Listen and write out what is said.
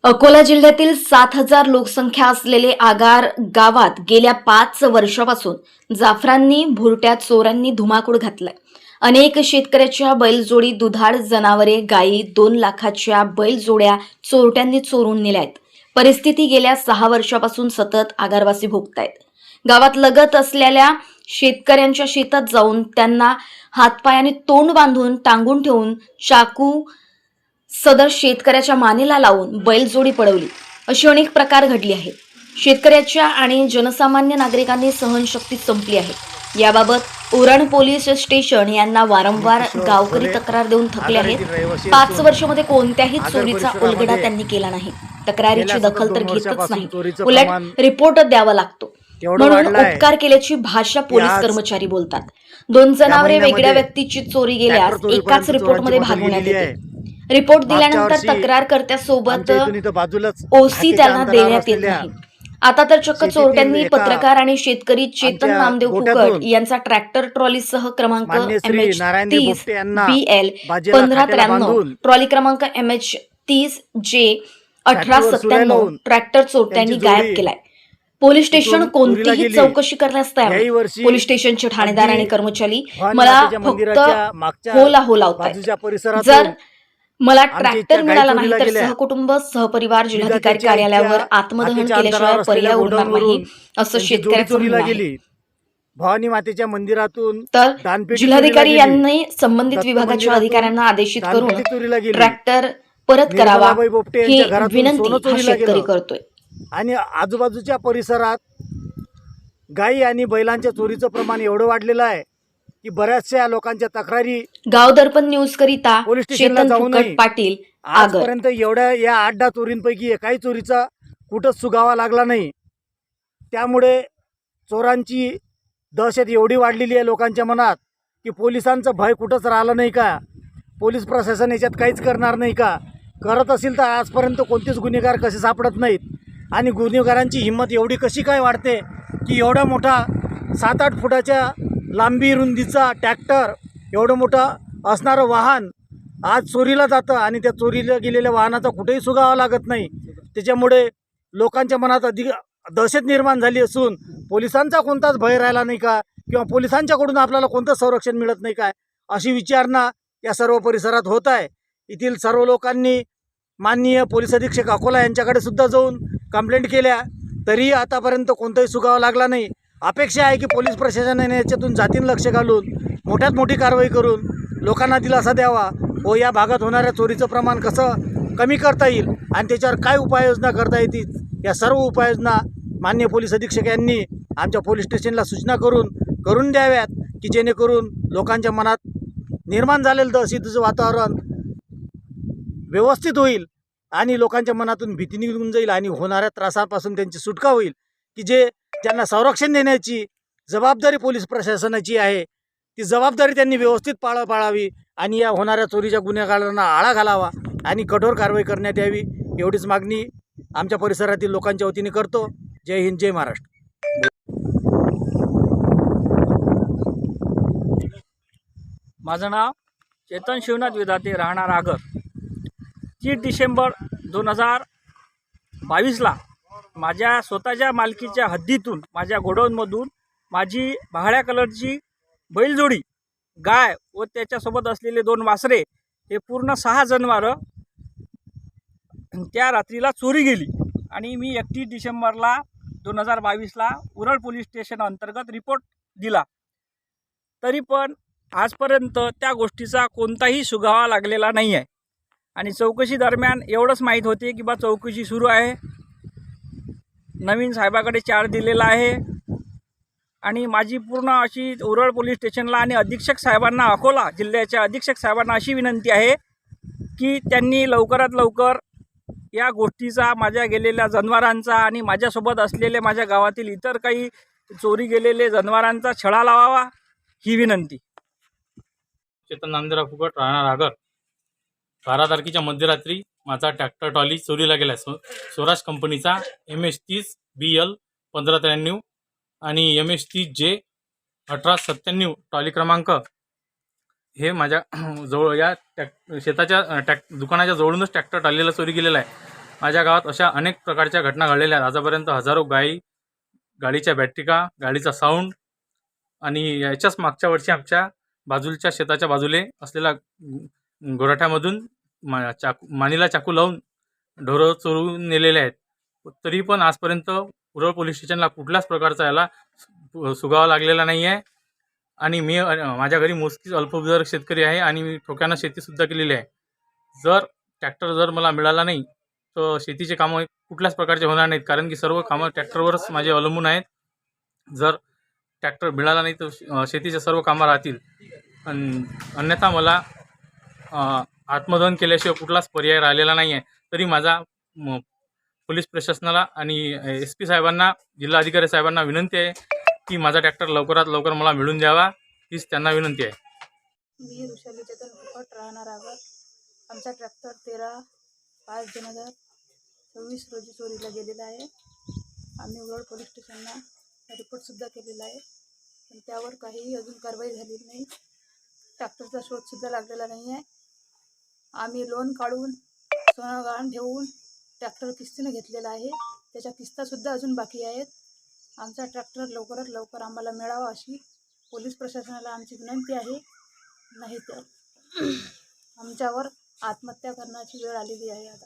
अकोला जिल्ह्यातील 7,000 लोकसंख्या असलेले आगार गावात गेल्या 5 वर्षापासून जाफरांनी भुरट्या चोरांनी धुमाकूळ घातलाय. अनेक शेतकऱ्याच्या बैलजोडी, दुधाळ जनावरे, गायी, 2 लाखाच्या बैलजोड्या चोरट्यांनी चोरून नेल्यात. परिस्थिती गेल्या 6 वर्षापासून सतत आगारवासी भोगतायत. गावात लगत असलेल्या शेतकऱ्यांच्या शेतात जाऊन त्यांना हातपायाने तोंड बांधून टांगून ठेवून चाकू सदर शेतकऱ्याच्या मानेला लावून बैलजोडी पळवली, अशी अनेक प्रकार घडली आहेत. शेतकऱ्याच्या आणि जनसामान्य नागरिकांनी सहनशक्ती संपली आहे. याबाबत उरण पोलीस स्टेशन यांना वारंवार गावकरी तक्रार देऊन थकले आहेत. 5 वर्षामध्ये कोणत्याही चोरीचा उलगडा त्यांनी केला नाही. तक्रारीची दखल तर घेतच नाही, उलट रिपोर्ट द्यावा लागतो म्हणून उपकार केल्याची भाषा पोलीस कर्मचारी बोलतात. 2 जनावरे वेगळ्या व्यक्तीची चोरी गेल्यास एकाच रिपोर्टमध्ये भागवण्यात येते. रिपोर्ट दिल्यानंतर तक्रारकर्त्यासोबत ओसी त्यांना देण्यात येत नाही. आता तर चक्क चोरट्यांनी पत्रकार आणि शेतकरी चेतन नामदेव फुकट यांचा ट्रॅक्टर ट्रॉलीसह क्रमांक MH30 BL 1593, ट्रॉली क्रमांक MH30 J 1897 ट्रॅक्टर चोरट्यांनी गायब केलाय. पोलीस स्टेशन कोणतीही चौकशी करण्यास तयार नाही. पोलीस स्टेशनचे ठाणेदार आणि कर्मचारी मला फक्त हो लावतात. जर मला ट्रॅक्टर मिळाला नाही तर सहकुटुंब सहपरिवार जिल्हाधिकारी कार्यालयावर आत्मदहन केल्याशिवाय पर्याय उरणार नाही, असं शेतकऱ्याचं म्हणणं आहे. भवानी मातेच्या मंदिरातून तर जिल्हाधिकारी यांनी संबंधित विभागाच्या अधिकाऱ्यांना आदेशित करून ट्रॅक्टर परत करावा ही विनंती हा शेतकरी करतोय. आणि आजूबाजूच्या परिसरात गायी आणि बैलांच्या चोरीचं प्रमाण एवढं वाढलेलं आहे की बऱ्याचशा लोकांच्या तक्रारी गाव दर्पण न्यूज करिता पोलीस स्टेशनला जाऊन पाटील आजपर्यंत एवढ्या या 8-10 चोरींपैकी एकाही चोरीचा कुठंच सुगावा लागला नाही. त्यामुळे चोरांची दहशत एवढी वाढलेली आहे लोकांच्या मनात की पोलिसांचं भय कुठंच राहिलं नाही का, पोलीस प्रशासन याच्यात काहीच करणार नाही का, करत असेल तर आजपर्यंत कोणतेच गुन्हेगार कसे सापडत नाहीत. आणि गुन्हेगारांची हिंमत एवढी कशी काय वाढते की एवढा मोठा 7-8 फुटाच्या लांबी रुंदीचा ट्रॅक्टर, एवढं मोठं असणारं वाहन आज चोरीला जातं आणि त्या चोरीला गेलेल्या वाहनाचा कुठेही सुगावा लागत नाही. त्याच्यामुळे लोकांच्या मनात अधिक दहशत निर्माण झाली असून पोलिसांचा कोणताच भय राहिला नाही का, किंवा पोलिसांच्याकडून आपल्याला कोणतं संरक्षण मिळत नाही काय, अशी विचारणा या सर्व परिसरात होत आहे. येथील सर्व लोकांनी माननीय पोलीस अधीक्षक अकोला यांच्याकडे सुद्धा जाऊन कंप्लेंट केल्या, तरीही आतापर्यंत कोणताही सुगावा लागला नाही. अपेक्षा आहे की पोलीस प्रशासनाने याच्यातून जातीन लक्ष घालून मोठ्यात मोठी कारवाई करून लोकांना दिलासा द्यावा व या भागात होणाऱ्या चोरीचं प्रमाण कसं कमी करता येईल आणि त्याच्यावर काय उपाययोजना करता येतील, या सर्व उपाययोजना माननीय पोलीस अधीक्षक यांनी आमच्या पोलीस स्टेशनला सूचना करून द्याव्यात की जेणेकरून लोकांच्या मनात निर्माण झालेलं दहशतीचं वातावरण व्यवस्थित होईल आणि लोकांच्या मनातून भीती निघून जाईल आणि होणाऱ्या त्रासापासून त्यांची सुटका होईल. की ज्यांना संरक्षण देण्याची जबाबदारी पोलीस प्रशासनाची आहे, ती जबाबदारी त्यांनी व्यवस्थित पाळावी आणि या होणाऱ्या चोरीच्या गुन्हेगारांना आळा घालावा आणि कठोर कारवाई करण्यात यावी, एवढीच मागणी आमच्या परिसरातील लोकांच्या वतीने करतो. जय हिंद, जय महाराष्ट्र. माझं नाव चेतन शिवनाथ विधाते, राहणार आगर. 30 डिसेंबर 2022ला माझ्या स्वतःच्या मालकीच्या हद्दीतून, माझ्या गोडाऊनमधून माझी भाड्या कलरची बैलजोडी, गाय व त्याच्यासोबत असलेले 2 वासरे, हे पूर्ण 6 जनावरं त्या रात्रीला चोरी गेली. आणि मी 31 डिसेंबरला 2022ला उरण पोलीस स्टेशन अंतर्गत रिपोर्ट दिला. तरी पण आजपर्यंत त्या गोष्टीचा कोणताही सुगावा लागलेला नाही आहे. आणि चौकशी दरम्यान एवढंच माहीत होते की चौकशी सुरू आहे, नवीन साहेबाकडे चार्ज दिलेला आहे. आणि माझी पूर्ण अशी उरण पोलीस स्टेशनला आणि अधीक्षक साहेबांना, अकोला जिल्ह्याच्या अधीक्षक साहेबांना अशी विनंती आहे की त्यांनी लवकरात लवकर या गोष्टीचा, माझ्या गेलेल्या जनावरांचा आणि माझ्यासोबत असलेले माझ्या गावातील इतर काही चोरी गेलेले जनावरांचा छडा लावावा, ही विनंती. चेतन नामदेव फुकट, राहणार आगर. 12 तारखेच्या मध्यरात्री माझा ट्रॅक्टर ट्रॉली चोरीला गेला. स्वराज कंपनीचा MH30 BL 1593 आणि MH30 J 1897 ट्रॉली क्रमांक हे माझ्या जवळ या शेताच्या दुकानाच्या जवळूनच ट्रॅक्टर ट्रॉलीला चोरी गेलेला आहे. माझ्या गावात अशा अनेक प्रकारच्या घटना घडलेल्या आहेत. आतापर्यंत हजारो गाडीच्या बॅटरिका, गाडीचा साऊंड आणि याच्याच मागच्या वर्षी आमच्या बाजूच्या शेताच्या बाजूले असलेल्या गोराठ्यामधून मानेला चाकू लावून ढोरं चोरून नेलेले आहेत. तरी पण आजपर्यंत उरळ पोलीस स्टेशनला कुठल्याच प्रकारचा याला सुगावा लागलेला नाही आहे. आणि मी माझ्या घरी मोजकीच अल्पभूधारक शेतकरी आहे आणि मी ठोक्यानं शेतीसुद्धा केलेली आहे. जर ट्रॅक्टर जर मला मिळाला नाही तर शेतीचे कामं कुठल्याच प्रकारचे होणार नाहीत, कारण की सर्व कामं ट्रॅक्टरवरच माझे अवलंबून आहेत. जर ट्रॅक्टर मिळाला नाही तर शेतीचे सर्व कामं राहतील. अन्यथा मला आत्मदहन केल्याशिवाय कुठलाच पर्याय राहिलेला नाही आहे. तरी माझा पोलीस प्रशासनाला आणि SP साहेबांना, जिल्हाधिकारी साहेबांना विनंती आहे की माझा ट्रॅक्टर लवकरात लवकर मला मिळून द्यावा, हीच त्यांना विनंती आहे. मी ऋषाली चेतन फुकट राहणार आगर. आमचा ट्रॅक्टर 13/5/2026 रोजी चोरीला गेलेला आहे. आम्ही उरळ पोलीस स्टेशनला रिपोर्टसुद्धा केलेला आहे, पण त्यावर काहीही अजून कारवाई झालेली नाही. ट्रॅक्टरचा शोधसुद्धा लागलेला नाही आहे. आम्ही लोन काढून, सोनं गहाण ठेवून ट्रॅक्टर किस्तीने घेतलेला आहे. त्याच्या किस्तासुद्धा अजून बाकी आहेत. आमचा ट्रॅक्टर लवकरात लवकर आम्हाला मिळावा अशी पोलीस प्रशासनाला आमची विनंती आहे. नाहीतर आमच्यावर आत्महत्या करण्याची वेळ आलेली आहे आता.